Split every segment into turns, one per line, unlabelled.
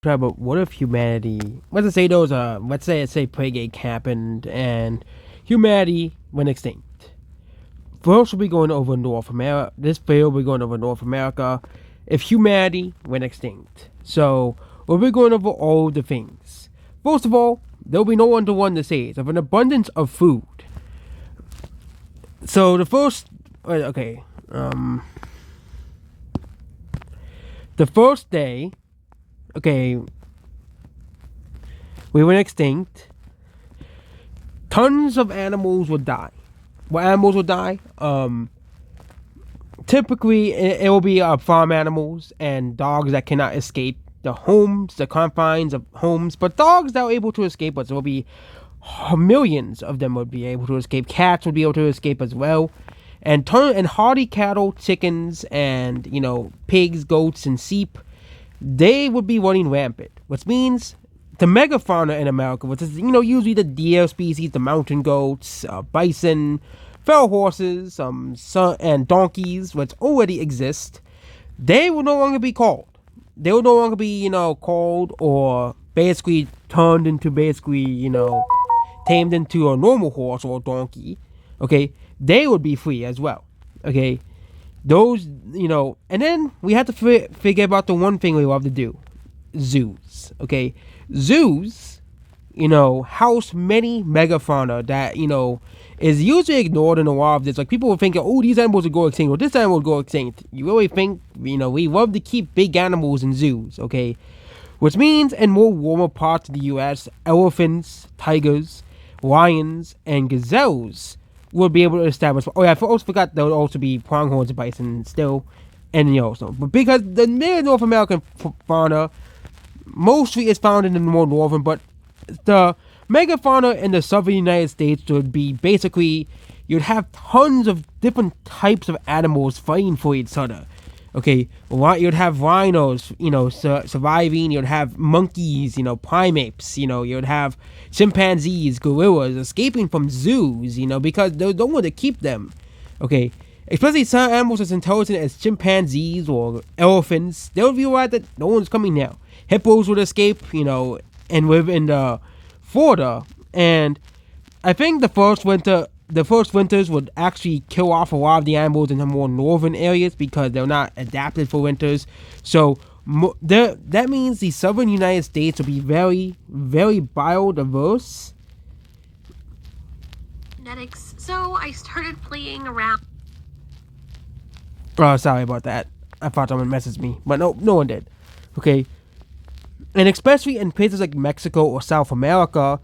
But what if humanity? Let's say those let's say Plague happened and humanity went extinct. First, we'll be going over North America. This video we're going over North America. If humanity went extinct, so we'll be going over all the things. First of all, there'll be no one to run the cities of an abundance of food. So the first, the first day, we went extinct. Tons of animals would die. What animals would die? Typically, it will be farm animals and dogs that cannot escape the homes, the confines of homes. But dogs that are able to escape us, there will be millions of them would be able to escape. Cats would be able to escape as well. And hardy cattle, chickens, and pigs, goats, and sheep, they would be running rampant. Which means the megafauna in America, which is usually the deer species, the mountain goats, bison, feral horses, and donkeys, which already exist, they will no longer be called. They will no longer be called or basically turned into tamed into a normal horse or donkey. Okay, they would be free as well. Okay, those and then we have to figure about the one thing we love to do: zoos. Okay, zoos, house many megafauna that is usually ignored in a lot of this. Like, people will think, oh, these animals will go extinct, or this animal will go extinct. You really think we love to keep big animals in zoos? Okay, which means in more warmer parts of the U.S., elephants, tigers, lions, and gazelles will be able to establish. Oh yeah, I almost forgot there would also be pronghorns and bison still, and Yellowstone. But because the mid North American fauna mostly is found in the more northern, but the megafauna in the southern United States would be basically, you'd have tons of different types of animals fighting for each other. Okay, you'd have rhinos, surviving. You'd have monkeys, primates. You'd have chimpanzees, gorillas escaping from zoos. Because they don't want to keep them. Okay, especially some animals as intelligent as chimpanzees or elephants. They would realize that no one's coming now. Hippos would escape, and live in the Florida. And I think the first winters would actually kill off a lot of the animals in the more northern areas because they're not adapted for winters. So that means the southern United States will be very, very biodiverse.
Genetics. So I started playing around.
Oh, sorry about that. I thought someone messaged me, but no one did. Okay. And especially in places like Mexico or South America,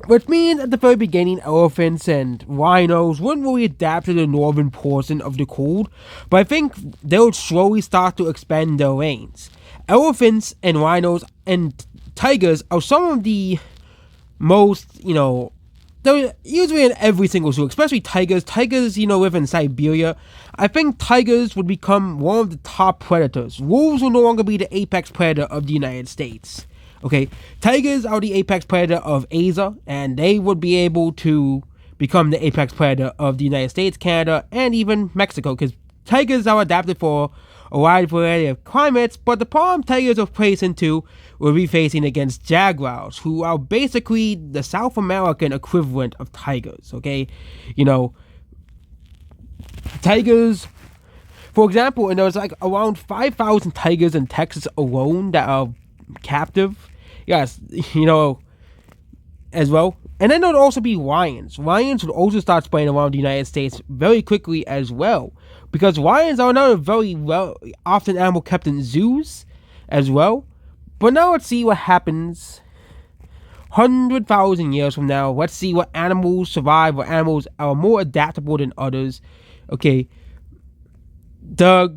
which means at the very beginning, elephants and rhinos wouldn't really adapt to the northern portion of the cold, but I think they'll slowly start to expand their range. Elephants and rhinos and tigers are some of the most, they're usually in every single zoo, especially tigers. Tigers, live in Siberia. I think tigers would become one of the top predators. Wolves will no longer be the apex predator of the United States. Okay, tigers are the apex predator of Asia, and they would be able to become the apex predator of the United States, Canada, and even Mexico, because tigers are adapted for a wide variety of climates, but the problem tigers are placed into will be facing against jaguars, who are basically the South American equivalent of tigers, okay? Tigers, for example, and there's like around 5,000 tigers in Texas alone that are captive. Yes, as well. And then there would also be lions. Lions would also start spreading around the United States very quickly as well, because lions are not a very often animal kept in zoos as well. But now let's see what happens 100,000 years from now. Let's see what animals survive, what animals are more adaptable than others. Okay, the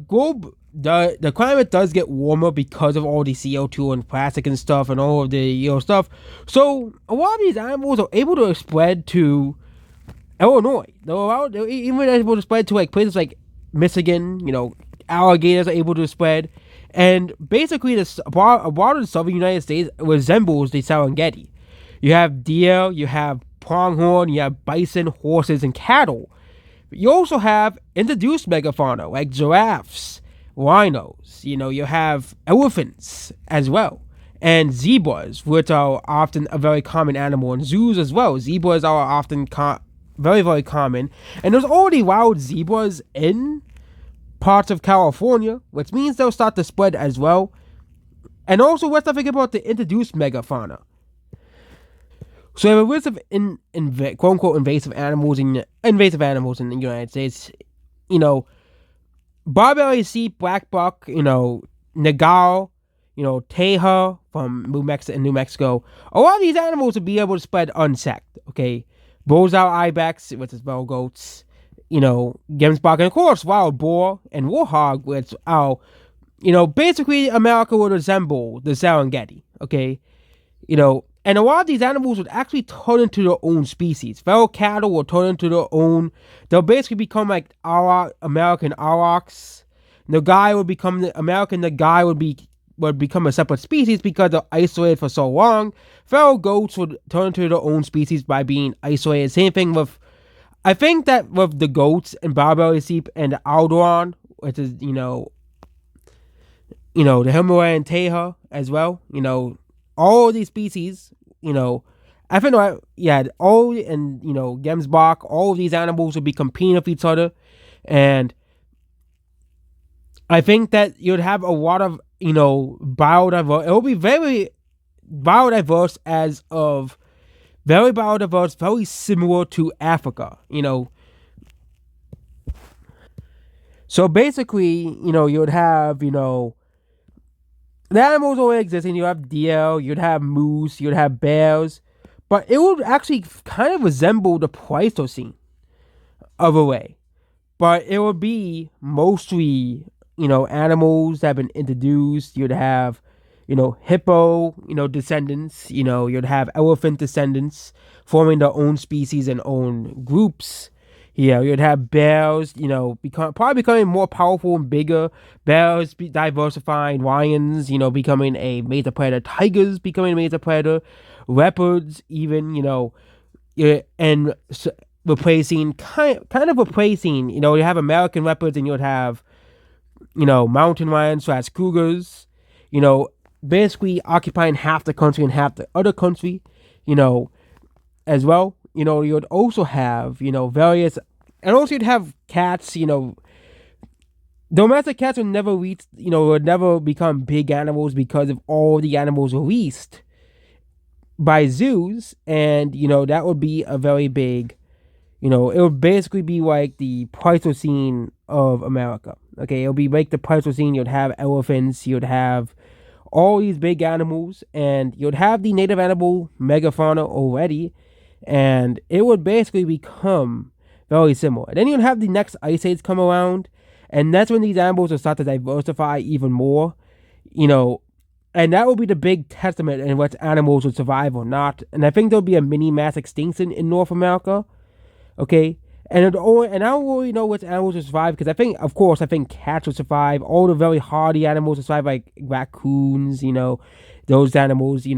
climate does get warmer because of all the CO2 and plastic and stuff and all of the stuff. So a lot of these animals are able to spread to Illinois. They're even able to spread to like places like Michigan. Alligators are able to spread, and basically a part of the southern United States resembles the Serengeti. You have deer, you have pronghorn, you have bison, horses, and cattle. You also have introduced megafauna like giraffes, rhinos. You have elephants as well. and zebras, which are often a very common animal in zoos as well. Zebras are often very, very common. And there's already wild zebras in parts of California, which means they'll start to spread as well. And also, let's not forget about the introduced megafauna. So, we have a list of quote unquote invasive animals in the United States. You know, barbelly sheep, black buck, nagal, teja from New Mexico. A lot of these animals will be able to spread unchecked. Okay, Bozal ibex, which is bell goats, Gemsbach, and of course wild boar and warhog, which are, basically America would resemble the Serengeti. Okay, and a lot of these animals would actually turn into their own species. Feral cattle will turn into their own. They'll basically become like American aurochs. The guy would become the American. The guy would become a separate species because they're isolated for so long. Feral goats would turn into their own species by being isolated. Same thing with, I think that with the goats and barbelly sheep and the Alderon, which is the Himalayan teja as well. All of these species, I think, all, and, Gemsbach, all of these animals would be competing with each other. And I think that you'd have a lot of, biodiverse. It will be very biodiverse very similar to Africa, So basically, you would have, the animals already existing. You have deer, you'd have moose, you'd have bears, but it would actually kind of resemble the Pleistocene of a way. But it would be mostly, animals that have been introduced. You'd have, hippo, descendants. You'd have elephant descendants forming their own species and own groups. You'd have bears, probably becoming more powerful and bigger. Bears diversifying, lions, becoming a major predator. Tigers becoming a major predator. Leopards, even, and replacing, kind of replacing, you have American leopards and you'd have, mountain lions / cougars, basically occupying half the country and half the other country, as well. You'd also have, various, and also you'd have cats, domestic cats would never reach, would never become big animals because of all the animals released by zoos. And, that would be a very big, it would basically be like the Pleistocene of America. Okay, it would be like the Pleistocene. You'd have elephants, you'd have all these big animals, and you'd have the native animal megafauna already. And it would basically become very similar. And then you'd have the next ice age come around, and that's when these animals will start to diversify even more, and that will be the big testament in which animals would survive or not. And I think there'll be a mini mass extinction in North America, okay? And I don't really know which animals will survive, because I think cats will survive. All the very hardy animals will survive, like raccoons, those animals, a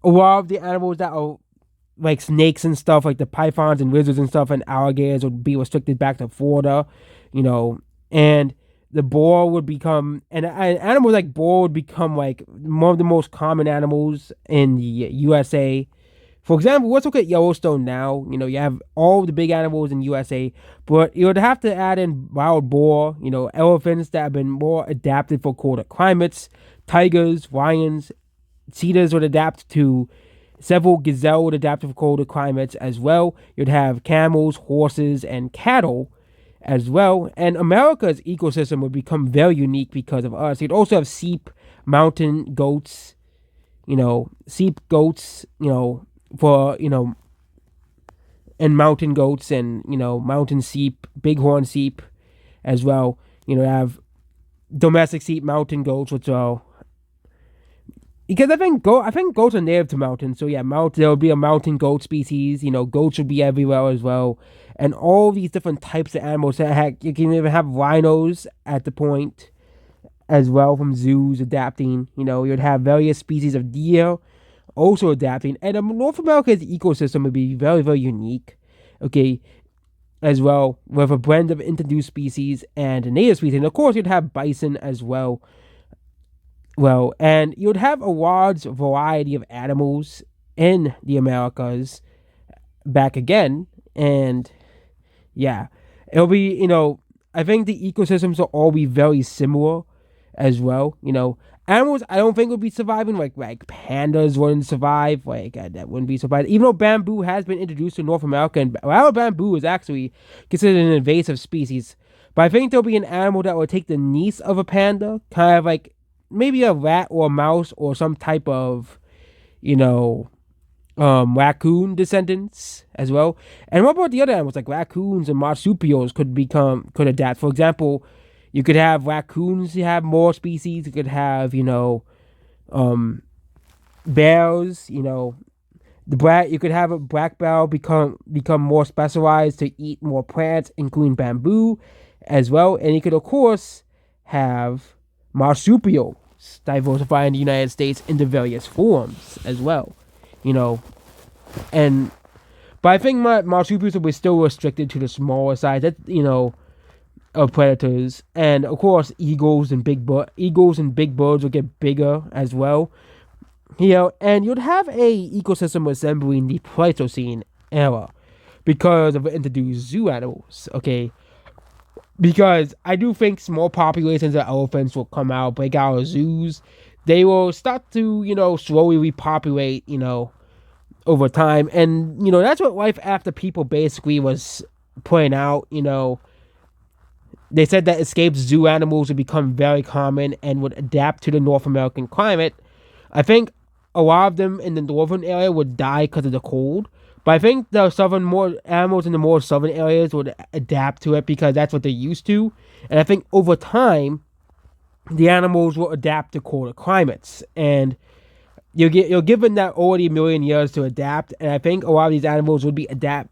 lot of the animals that are like snakes and stuff, like the pythons and lizards and stuff, and alligators would be restricted back to Florida, and the boar would become, and animals like boar would become like one of the most common animals in the USA. For example, let's look at Yellowstone now. You have all the big animals in USA, but you would have to add in wild boar, elephants that have been more adapted for colder climates, tigers, lions, cheetahs would adapt to. Several gazelle would adapt to colder climates as well. You'd have camels, horses, and cattle as well. And America's ecosystem would become very unique because of us. You'd also have sheep, mountain goats, sheep goats, for, and mountain goats and, mountain sheep, bighorn sheep as well. You have domestic sheep, mountain goats, which are, because I think goats are native to mountains. So yeah, there will be a mountain goat species. Goats would be everywhere as well, and all these different types of animals. Heck, you can even have rhinos at the point as well from zoos adapting. You'd have various species of deer also adapting, and North America's ecosystem would be very, very unique. Okay, as well, with a blend of introduced species and native species, and of course you'd have bison as well. Well, and you'd have a large variety of animals in the Americas back again, and yeah, it'll be I think the ecosystems will all be very similar as well. Animals I don't think would be surviving like pandas wouldn't survive that wouldn't be survived. Even though bamboo has been introduced to North America, and while bamboo is actually considered an invasive species, but I think there'll be an animal that will take the niche of a panda, kind of like maybe a rat or a mouse or some type of you know raccoon descendants as well. And what about the other animals like raccoons and marsupials could adapt? For example, you could have raccoons. You have more species. You could have um, bears. The black. You could have a black bear become more specialized to eat more plants, including bamboo, as well. And you could of course have marsupials diversify in the United States into various forms as well. You know, and but I think my marsupials will be still restricted to the smaller size. That of predators, and of course eagles and big birds will get bigger as well. And you'd have a ecosystem resembling the Pleistocene era because of introduced zoo animals. Okay, because I do think small populations of elephants will come out, break out of zoos. They will start to slowly repopulate. Over time, and that's what life after people basically was pointing out. They said that escaped zoo animals would become very common and would adapt to the North American climate. I think a lot of them in the northern area would die because of the cold, but I think the southern more animals in the more southern areas would adapt to it because that's what they're used to. And I think over time, the animals will adapt to colder climates, and you're given that already a million years to adapt. And I think a lot of these animals would be adapt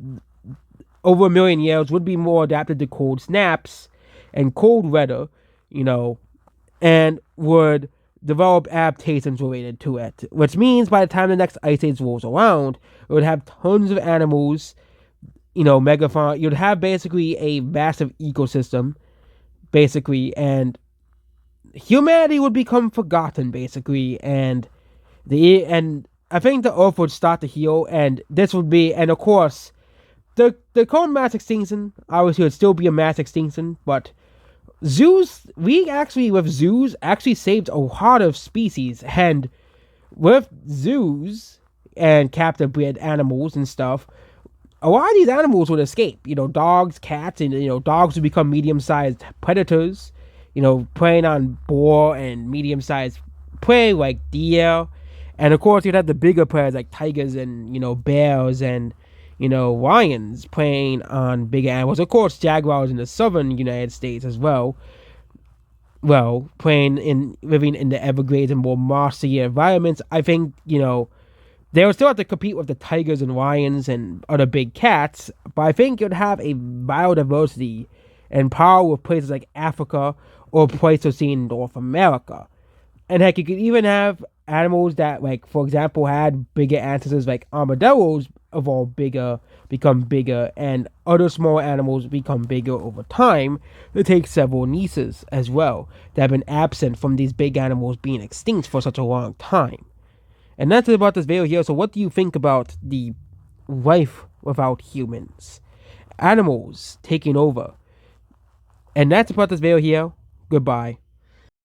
over a million years would be more adapted to cold snaps and cold weather, and would develop adaptations related to it. Which means by the time the next ice age rolls around, it would have tons of animals, megafauna. You'd have basically a massive ecosystem, basically, and humanity would become forgotten, basically, and I think the Earth would start to heal, and this would be, and of course, the current mass extinction obviously would still be a mass extinction, but with zoos actually saved a lot of species, and with zoos and captive bred animals and stuff, a lot of these animals would escape. Dogs, cats, and dogs would become medium-sized predators. Preying on boar and medium-sized prey like deer. And of course, you'd have the bigger predators like tigers and bears and lions preying on bigger animals. Of course, jaguars in the southern United States as well. Well, living in the Everglades and more mossy environments. I think they would still have to compete with the tigers and lions and other big cats. But I think you'd have a biodiversity and power with places like Africa or Pleistocene North America. And heck, you could even have animals that, like, for example, had bigger ancestors, like armadillos evolve bigger, become bigger, and other small animals become bigger over time to take several niches as well that have been absent from these big animals being extinct for such a long time. And that's it about this video here. So what do you think about the life without humans? Animals taking over. And that's about this video here. Goodbye.